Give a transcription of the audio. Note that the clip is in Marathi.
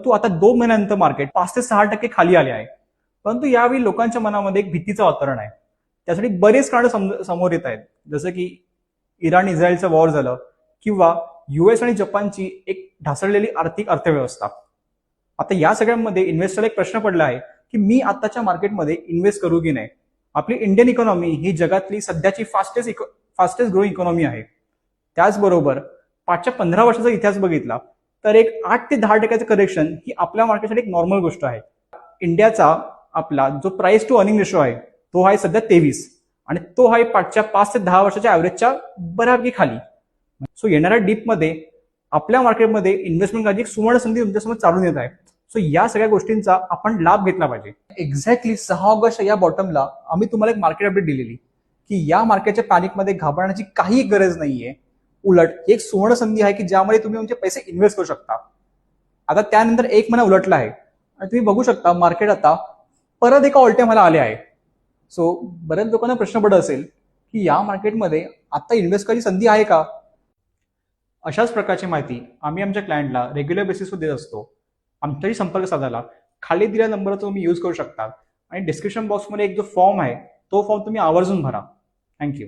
परंतु आता 2 महिन्यानंतर मार्केट 5 ते 6% खाली आले आहे. परंतु यावेळी लोकांच्या मनामध्ये एक भीतीचं वातावरण आहे. त्यासाठी बरेच कारण समोर येत आहेत, जसं की इराण इस्रायलचं वॉर झालं किंवा US आणि जपानची एक ढासळलेली आर्थिक अर्थव्यवस्था. आता या सगळ्यांमध्ये इन्व्हेस्टरला एक प्रश्न पडला आहे की मी आताच्या मार्केटमध्ये इन्व्हेस्ट करू की नाही. आपली इंडियन इकॉनॉमी ही जगातली सध्याची फास्टेस्ट ग्रोईंग इकॉनॉमी आहे. त्याचबरोबर 15 वर्षाचा इतिहास बघितला तर एक 8 ते 10% करेक्शन ही आपल्या मार्केटसाठी एक नॉर्मल गोष्ट आहे. इंडियाचा आपला जो प्राइस टू अर्निंग रेशो आहे तो आहे सध्या 23 आणि तो आहे 5 ते 10 वर्षाच्या ऍव्हरेजच्या बऱ्यापैकी खाली. सो येणाऱ्या डीपमध्ये आपल्या मार्केटमध्ये इन्व्हेस्टमेंट करायची एक सुवर्ण संधी तुमच्यासमोर चालून येत आहे. सो या सगळ्या गोष्टींचा आपण लाभ घेतला पाहिजे. एक्झॅक्टली 6 ऑगस्ट या बॉटमला आम्ही तुम्हाला एक मार्केट अपडेट दिलेली की या मार्केटच्या पॅनिकमध्ये घाबरण्याची काही गरज नाहीये. उलट एक सुवर्ण संधी आहे की ज्यामध्ये तुम्ही तुमचे पैसे इन्व्हेस्ट करू शकता. आता त्यानंतर 1 महिना उलटला आहे आणि तुम्ही बघू शकता मार्केट आता परत एका ऑल टाइम आहे. सो बऱ्याच लोकांना प्रश्न पडत असेल की या मार्केटमध्ये आता इन्व्हेस्ट करायची संधी आहे का. अशाच प्रकारची माहिती आम्ही आमच्या क्लायंटला रेग्युलर बेसिसवर देत असतो. आमच्याशी संपर्क साधायला खाली दिलेल्या नंबरचा तुम्ही यूज करू शकता आणि डिस्क्रिप्शन बॉक्समध्ये एक जो फॉर्म आहे तो फॉर्म तुम्ही आवर्जून भरा. थँक्यू.